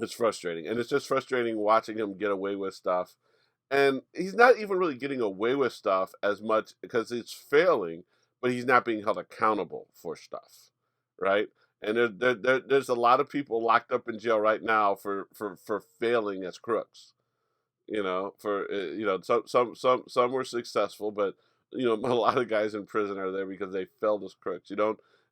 It's frustrating, and it's just frustrating watching him get away with stuff. And he's not even really getting away with stuff as much because it's failing, but he's not being held accountable for stuff, right? And there's a lot of people locked up in jail right now for failing as crooks. Some were successful, but a lot of guys in prison are there because they failed as crooks.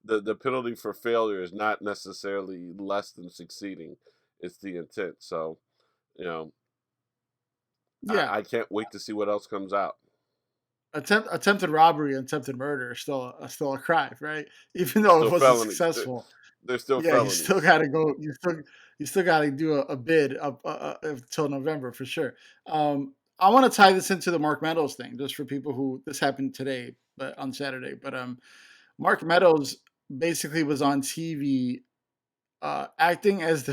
The penalty for failure is not necessarily less than succeeding; it's the intent. So, you know, Yeah, I can't wait to see what else comes out. attempted robbery and attempted murder are still a crime, right? Even though it Still wasn't felonies. successful. They're still Yeah, you still felonies. got to go. You still got to do a bid up until November for sure. I want to tie this into the Mark Meadows thing, just for people who this happened today, but on Saturday. But Mark Meadows basically was on TV acting as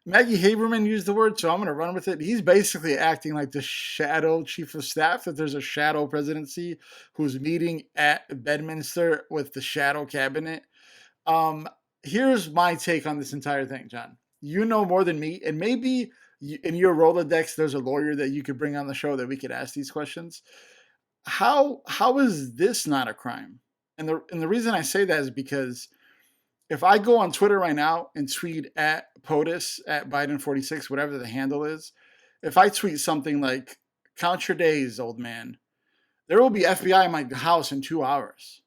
Maggie Haberman used the word, so I'm going to run with it. He's basically acting like the shadow chief of staff, that there's a shadow presidency who's meeting at Bedminster with the shadow cabinet. Um, Here's my take on this entire thing, John. You know more than me, and maybe in your Rolodex, there's a lawyer that you could bring on the show that we could ask these questions. How is this not a crime? And the reason I say that is because if I go on Twitter right now and tweet at POTUS at Biden46, whatever the handle is, if I tweet something like "Count your days, old man," there will be FBI in my house in 2 hours.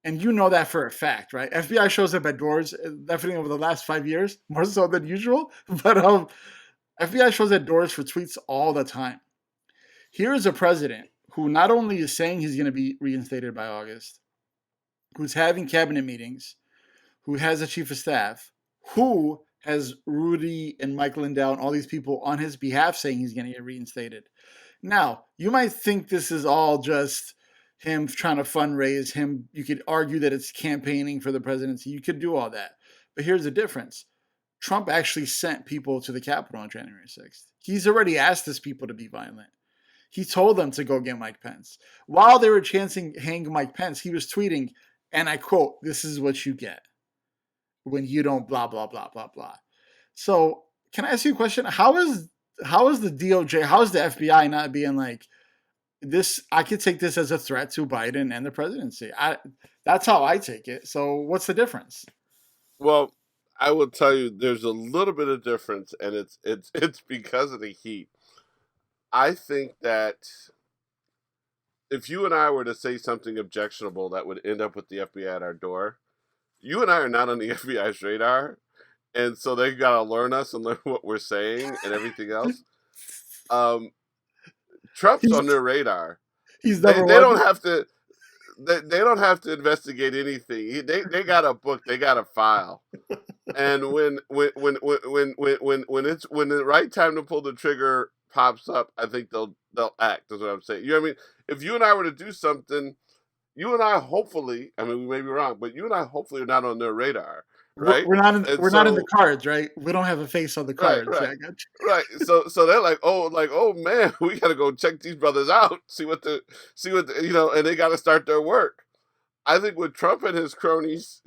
And you know that for a fact, right? FBI shows up at doors, definitely over the last 5 years, more so than usual. But FBI shows at doors for tweets all the time. Here is a president who not only is saying he's going to be reinstated by August, who's having cabinet meetings, who has a chief of staff, who has Rudy and Mike Lindell and all these people on his behalf saying he's going to get reinstated. Now, you might think this is all just him trying to fundraise him. You could argue that it's campaigning for the presidency. You could do all that. But here's the difference. Trump actually sent people to the Capitol on January 6th. He's already asked his people to be violent. He told them to go get Mike Pence. While they were chanting hang Mike Pence, he was tweeting, and I quote, "This is what you get when you don't blah, blah, blah, blah, blah." So can I ask you a question? How is the DOJ, how is the FBI not being like, this, I could take this as a threat to Biden and the presidency? That's how I take it. So what's the difference? Well, I will tell you, there's a little bit of difference, and it's because of the heat. I think that if you and I were to say something objectionable that would end up with the FBI at our door, you and I are not on the FBI's radar, and so they gotta learn us and learn what we're saying and everything else. Um, Trump's He's on their radar. he's They number they don't one. have to they don't have to investigate anything. They got a book, they got a file, and when the right time to pull the trigger pops up, I think they'll act. That's what I'm saying. You know what I mean? If you and I were to do something, you and I hopefully, I mean, we may be wrong, but you and I hopefully are not on their radar, We're, right? we're not in And we're not in the so, cards, right? We don't have a face on the right, cards. Yeah, right, I got you. right. So they're like, oh man, we got to go check these brothers out, and they got to start their work. I think with Trump and his cronies,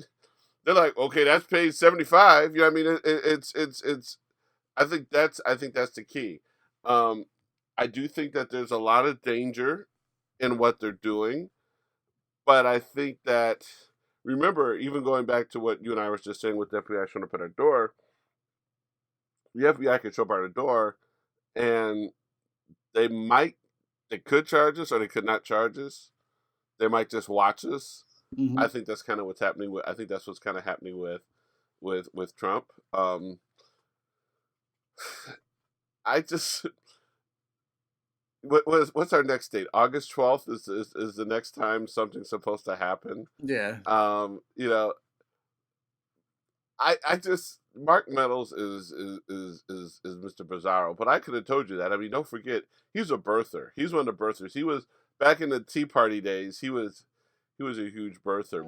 they're like, okay, that's page 75. You know what I mean? It's. I think that's the key. Um, I do think that there's a lot of danger in what they're doing, but I think that, remember, even going back to what you and I were just saying with the FBI showing up at our door, the FBI could show up at our door, and they might, they could charge us or they could not charge us. They might just watch us. I Mhm. think that's kind of what's happening with. I think that's what's kind of happening with Trump. I just what's our next date? August 12th is the next time something's supposed to happen. Yeah. You know, I just Mark Meadows is Mr. Bizarro, but I could have told you that. I mean, don't forget he's a birther. He's one of the birthers. He was back in the Tea Party days. He was a huge birther.